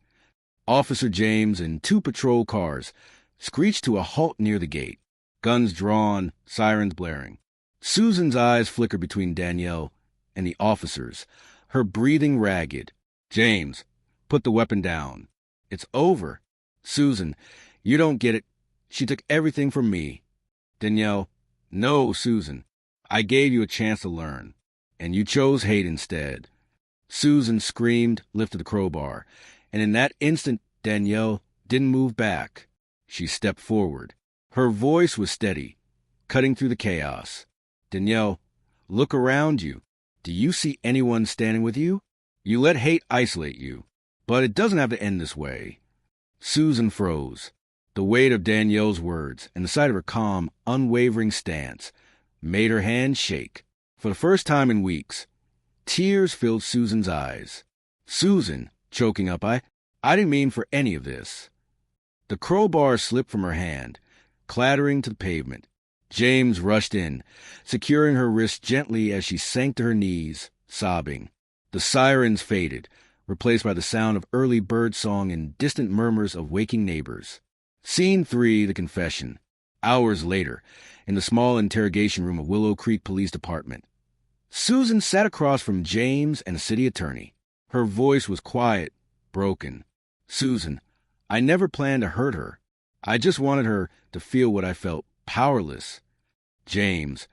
[SPEAKER 1] Officer James and 2 patrol cars screeched to a halt near the gate, guns drawn, sirens blaring. Susan's eyes flickered between Danielle and the officers, her breathing ragged. "James, put the weapon down. It's over." "Susan, you don't get it. She took everything from me." Danielle, "No, Susan. I gave you a chance to learn, and you chose hate instead." Susan screamed, lifted the crowbar, and in that instant Danielle didn't move back. She stepped forward. Her voice was steady, cutting through the chaos. "Danielle, look around you. Do you see anyone standing with you? You let hate isolate you, but it doesn't have to end this way." Susan froze. The weight of Danielle's words and the sight of her calm, unwavering stance made her hand shake. For the first time in weeks, tears filled Susan's eyes. "Susan," choking up, I didn't mean for any of this." The crowbar slipped from her hand, clattering to the pavement. James rushed in, securing her wrist gently as she sank to her knees, sobbing. The sirens faded, replaced by the sound of early bird song and distant murmurs of waking neighbors. Scene 3, the confession. Hours later, in the small interrogation room of Willow Creek Police Department. Susan sat across from James and the city attorney. Her voice was quiet, broken. "Susan, I never planned to hurt her. I just wanted her to feel what I felt, powerless." James,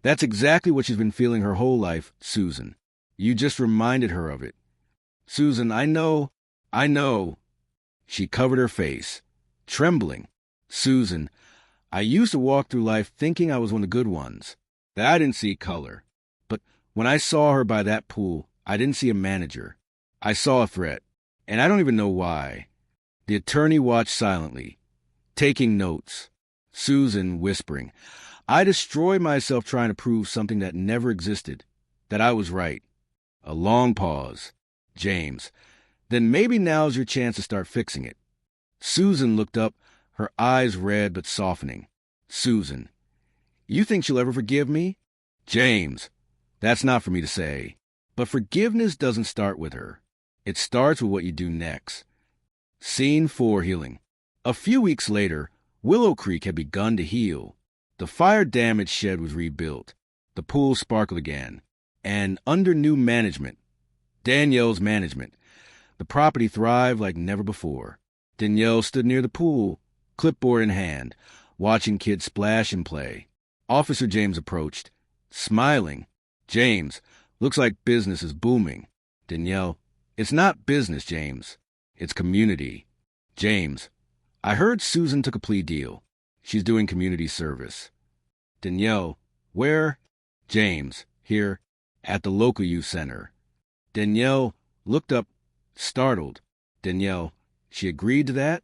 [SPEAKER 1] "That's exactly what she's been feeling her whole life, Susan. You just reminded her of it." "Susan, I know. She covered her face, trembling. "Susan, I used to walk through life thinking I was one of the good ones, that I didn't see color. But when I saw her by that pool, I didn't see a manager. I saw a threat, and I don't even know why." The attorney watched silently, taking notes. Susan whispering, I destroy myself trying to prove something that never existed, that I was right. A long pause. James, then maybe now's your chance to start fixing it. Susan looked up, her eyes red but softening. Susan, you think she'll ever forgive me? James, that's not for me to say. But forgiveness doesn't start with her. It starts with what you do next. Scene 4, healing. A few weeks later, Willow Creek had begun to heal. The fire-damaged shed was rebuilt. The pool sparkled again. And under new management, Danielle's management, the property thrived like never before. Danielle stood near the pool, clipboard in hand, watching kids splash and play. Officer James approached, smiling. James, looks like business is booming. Danielle, it's not business, James. It's community. James, I heard Susan took a plea deal. She's doing community service. Danielle, where? James, here, at the local youth center. Danielle looked up, startled. Danielle, she agreed to that?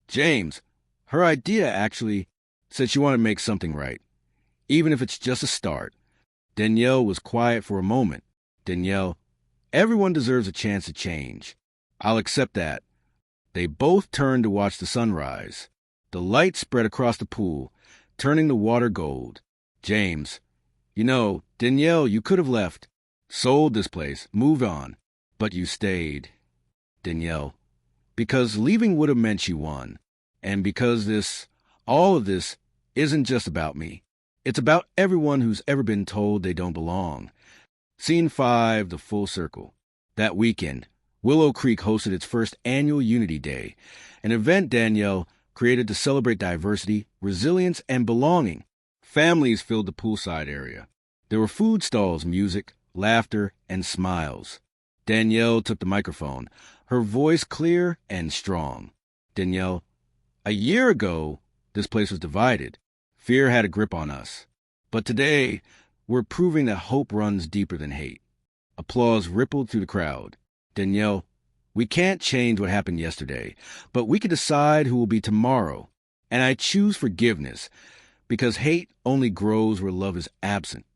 [SPEAKER 1] James, her idea actually said she wanted to make something right, even if it's just a start. Danielle was quiet for a moment. Danielle, everyone deserves a chance to change. I'll accept that. They both turned to watch the sunrise. The light spread across the pool, turning the water gold. James, you know, Danielle, you could have left, sold this place, moved on, but you stayed. Danielle, because leaving would have meant she won, and because all of this, isn't just about me. It's about everyone who's ever been told they don't belong. Scene 5, the full circle. That weekend, Willow Creek hosted its first annual Unity Day, an event Danielle created to celebrate diversity, resilience, and belonging. Families filled the poolside area. There were food stalls, music, laughter, and smiles. Danielle took the microphone, her voice clear and strong. Danielle, a year ago, this place was divided. Fear had a grip on us. But today, we're proving that hope runs deeper than hate. Applause rippled through the crowd. Danielle, we can't change what happened yesterday, but we can decide who will be tomorrow. And I choose forgiveness, because hate only grows where love is absent.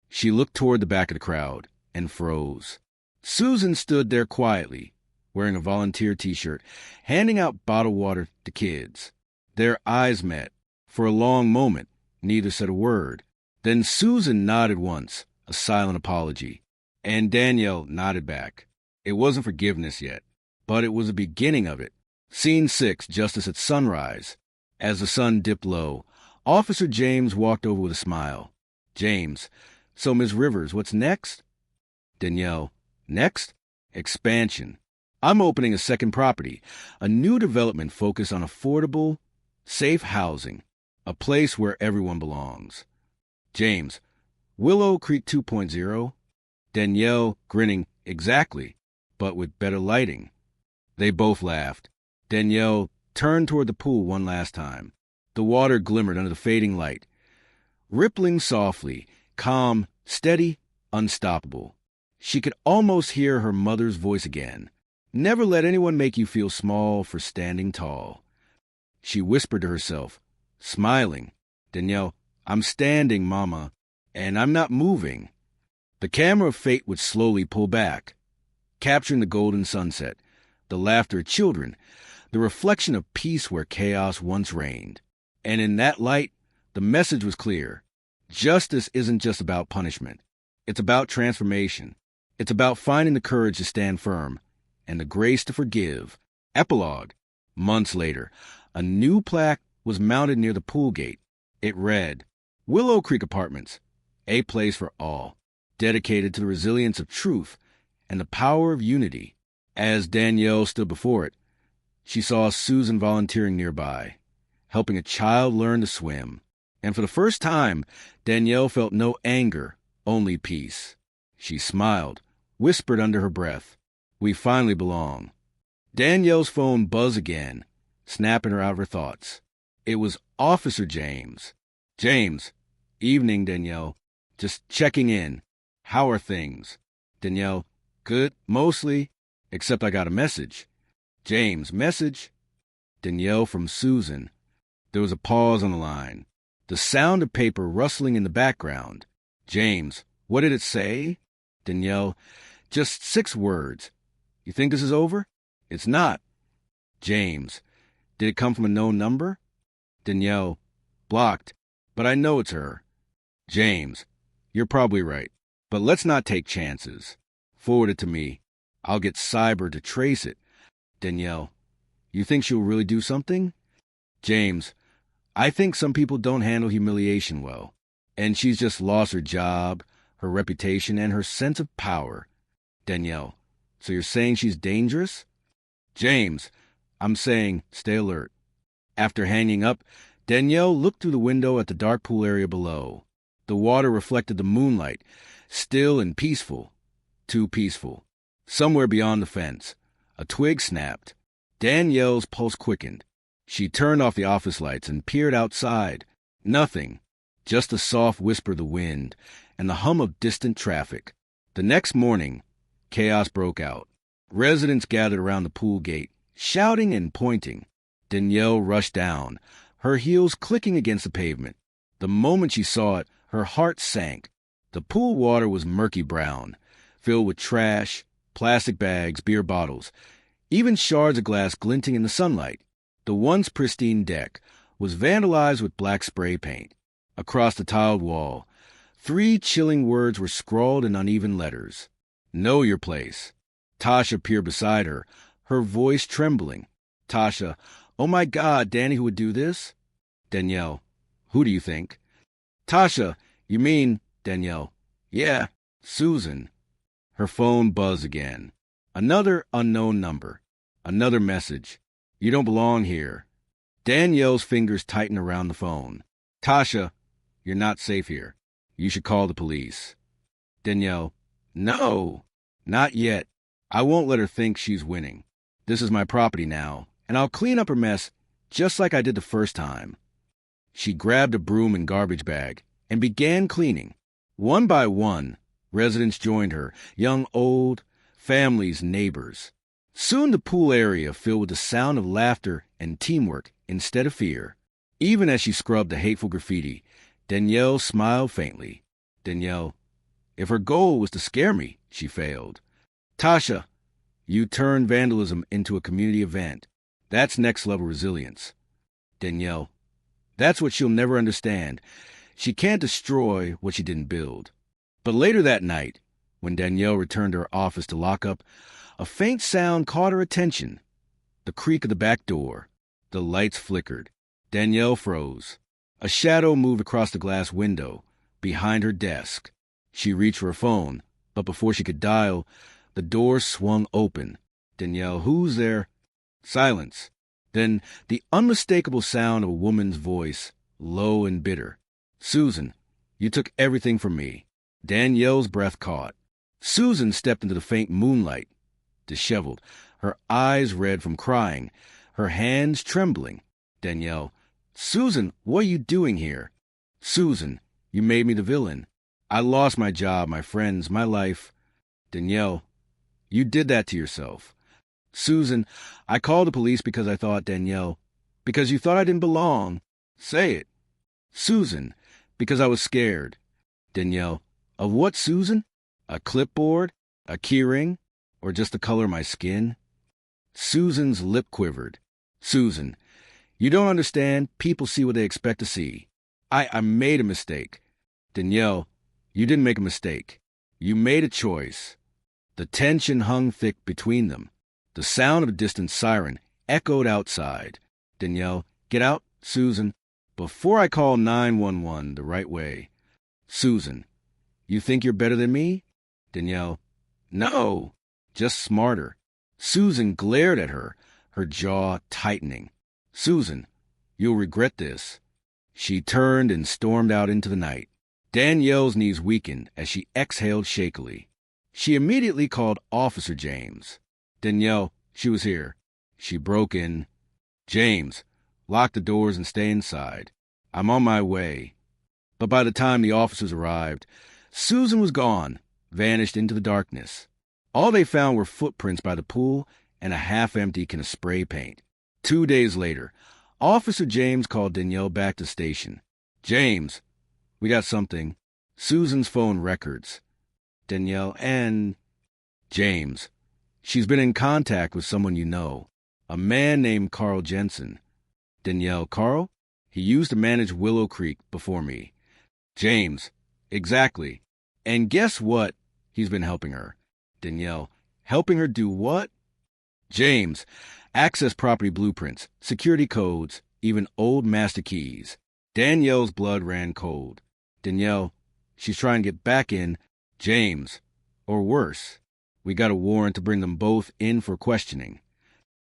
[SPEAKER 1] She looked toward the back of the crowd and froze. Susan stood there quietly, wearing a volunteer t-shirt, handing out bottled water to kids. Their eyes met. For a long moment, neither said a word. Then Susan nodded once, a silent apology, and Danielle nodded back. It wasn't forgiveness yet, but it was the beginning of it. Scene 6, justice at sunrise. As the sun dipped low, Officer James walked over with a smile. James, so Ms. Rivers, what's next? Danielle, next? Expansion. I'm opening a second property, a new development focused on affordable, safe housing, a place where everyone belongs. James, Willow Creek 2.0. Danielle, grinning, exactly, but with better lighting. They both laughed. Danielle turned toward the pool one last time. The water glimmered under the fading light, rippling softly, calm, steady, unstoppable. She could almost hear her mother's voice again. Never let anyone make you feel small for standing tall. She whispered to herself, smiling, Danielle, I'm standing, Mama, and I'm not moving. The camera of fate would slowly pull back, capturing the golden sunset, the laughter of children, the reflection of peace where chaos once reigned. And in that light, the message was clear. Justice isn't just about punishment. It's about transformation. It's about finding the courage to stand firm and the grace to forgive. Epilogue. Months later, a new plaque was mounted near the pool gate. It read, Willow Creek Apartments, a place for all, dedicated to the resilience of truth and the power of unity. As Danielle stood before it, she saw Susan volunteering nearby, helping a child learn to swim. And for the first time, Danielle felt no anger, only peace. She smiled, whispered under her breath, we finally belong. Danielle's phone buzzed again, snapping her out of her thoughts. It was Officer James. James, evening, Danielle. Just checking in. How are things? Danielle, good, mostly, except I got a message. James, message? Danielle from Susan. There was a pause on the line. the sound of paper rustling in the background. James, what did it say? Danielle, just 6 words. You think this is over? It's not. James, did it come from a known number? Danielle, blocked, but I know it's her. James, you're probably right, but let's not take chances. Forward it to me. I'll get cyber to trace it. Danielle, you think she'll really do something? James, I think some people don't handle humiliation well, and she's just lost her job, her reputation, and her sense of power. Danielle, so you're saying she's dangerous? James, I'm saying stay alert. After hanging up, Danielle looked through the window at the dark pool area below. The water reflected the moonlight, still and peaceful. Too peaceful. Somewhere beyond the fence, a twig snapped. Danielle's pulse quickened. She turned off the office lights and peered outside. Nothing. Just the soft whisper of the wind and the hum of distant traffic. The next morning, chaos broke out. Residents gathered around the pool gate, shouting and pointing. Danielle rushed down, her heels clicking against the pavement. The moment she saw it, her heart sank. The pool water was murky brown, filled with trash, plastic bags, beer bottles, even shards of glass glinting in the sunlight. The once pristine deck was vandalized with black spray paint. Across the tiled wall, 3 chilling words were scrawled in uneven letters. Know your place. Tasha peered beside her, her voice trembling. Tasha, oh my God, Danny who would do this? Danielle, who do you think? Tasha, you mean, Danielle, yeah, Susan. Her phone buzzed again. Another unknown number. Another message. You don't belong here. Danielle's fingers tightened around the phone. Tasha, you're not safe here. You should call the police. Danielle, no, not yet. I won't let her think she's winning. This is my property now, and I'll clean up her mess just like I did the first time. She grabbed a broom and garbage bag and began cleaning. One by one, residents joined her, young, old, families, neighbors. Soon the pool area filled with the sound of laughter and teamwork instead of fear. Even as she scrubbed the hateful graffiti, Danielle smiled faintly. Danielle, if her goal was to scare me, she failed. Tasha, you turned vandalism into a community event. That's next-level resilience. Danielle, that's what she'll never understand. She can't destroy what she didn't build. But later that night, when Danielle returned to her office to lock up, a faint sound caught her attention. The creak of the back door. The lights flickered. Danielle froze. A shadow moved across the glass window, behind her desk. She reached for her phone, but before she could dial, the door swung open. Danielle, who's there? Silence. Then the unmistakable sound of a woman's voice, low and bitter. Susan, you took everything from me. Danielle's breath caught. Susan stepped into the faint moonlight, disheveled, her eyes red from crying, her hands trembling. Danielle, Susan, what are you doing here? Susan, you made me the villain. I lost my job, my friends, my life. Danielle, you did that to yourself. Susan, I called the police because I thought, Danielle, because you thought I didn't belong. Say it. Susan, because I was scared. Danielle, of what, Susan? A clipboard? A keyring? Or just the color of my skin? Susan's lip quivered. Susan, you don't understand. People see what they expect to see. I made a mistake. Danielle, you didn't make a mistake. You made a choice. The tension hung thick between them. The sound of a distant siren echoed outside. Danielle, get out, Susan, before I call 911 the right way. Susan, you think you're better than me? Danielle, no, just smarter. Susan glared at her, her jaw tightening. Susan, you'll regret this. She turned and stormed out into the night. Danielle's knees weakened as she exhaled shakily. She immediately called Officer James. Danielle, she was here. She broke in. James, lock the doors and stay inside. I'm on my way. But by the time the officers arrived, Susan was gone, vanished into the darkness. All they found were footprints by the pool and a half-empty can of spray paint. 2 days later, Officer James called Danielle back to station. James, we got something. Susan's phone records. Danielle and James. She's been in contact with someone you know. A man named Carl Jensen. Danielle, Carl? He used to manage Willow Creek before me. James, exactly. And guess what? He's been helping her. Danielle, helping her do what? James, access property blueprints, security codes, even old master keys. Danielle's blood ran cold. Danielle, she's trying to get back in. James, or worse. We got a warrant to bring them both in for questioning.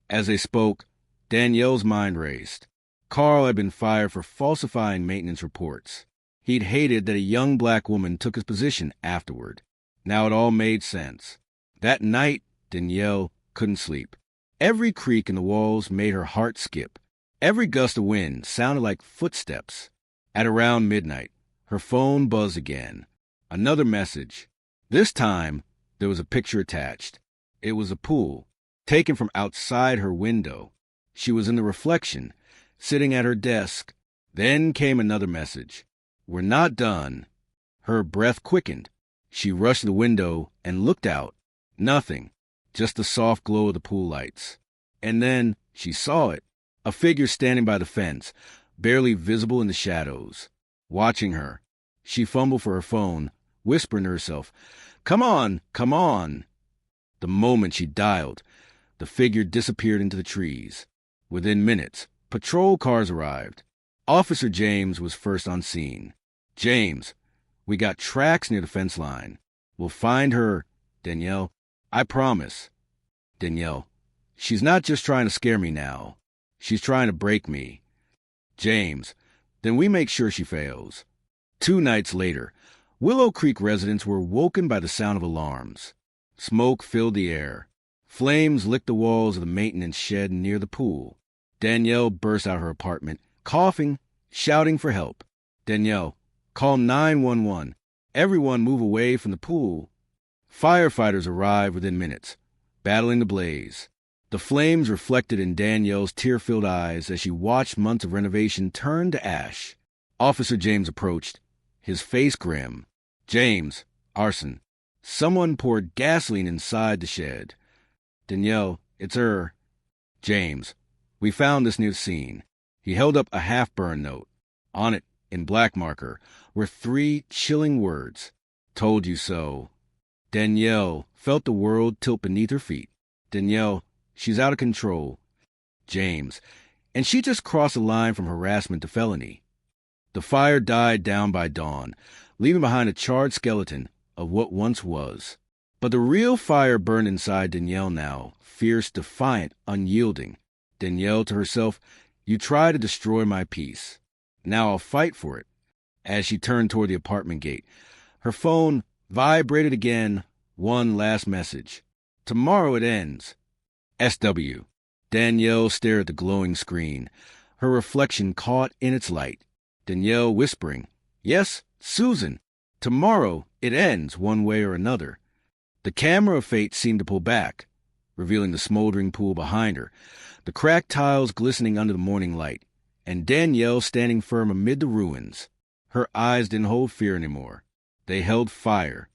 [SPEAKER 1] As they spoke, Danielle's mind raced. Carl had been fired for falsifying maintenance reports. He'd hated that a young black woman took his position afterward. Now it all made sense. That night, Danielle couldn't sleep. Every creak in the walls made her heart skip. Every gust of wind sounded like footsteps. At around midnight, her phone buzzed again. Another message. This time, there was a picture attached. It was a pool, taken from outside her window. She was in the reflection, sitting at her desk. Then came another message. We're not done. Her breath quickened. She rushed to the window and looked out. Nothing, just the soft glow of the pool lights. And then she saw it, a figure standing by the fence, barely visible in the shadows, watching her. She fumbled for her phone, whispering to herself, "Come on, come on." The moment she dialed, the figure disappeared into the trees. Within minutes, patrol cars arrived. Officer James was first on scene. James, we got tracks near the fence line. We'll find her. Danielle, I promise. Danielle, she's not just trying to scare me now. She's trying to break me. James, then we make sure she fails. 2 nights later, Willow Creek residents were woken by the sound of alarms. Smoke filled the air. Flames licked the walls of the maintenance shed near the pool. Danielle burst out of her apartment, coughing, shouting for help. Danielle, call 911. Everyone move away from the pool. Firefighters arrived within minutes, battling the blaze. The flames reflected in Danielle's tear-filled eyes as she watched months of renovation turn to ash. Officer James approached, his face grim. James, arson. Someone poured gasoline inside the shed. Danielle, it's her. James, we found this near the scene. He held up a half-burned note. On it, in black marker, were 3 chilling words. Told you so. Danielle felt the world tilt beneath her feet. Danielle, she's out of control. James, and she just crossed the line from harassment to felony. The fire died down by dawn, leaving behind a charred skeleton of what once was. But the real fire burned inside Danielle now, fierce, defiant, unyielding. Danielle to herself, you try to destroy my peace. Now I'll fight for it. As she turned toward the apartment gate, her phone vibrated again. One last message. Tomorrow it ends. SW. Danielle stared at the glowing screen, her reflection caught in its light. Danielle whispering, "Yes, Susan. Tomorrow it ends one way or another." The camera of fate seemed to pull back, revealing the smoldering pool behind her, the cracked tiles glistening under the morning light, and Danielle standing firm amid the ruins. Her eyes didn't hold fear anymore. They held fire.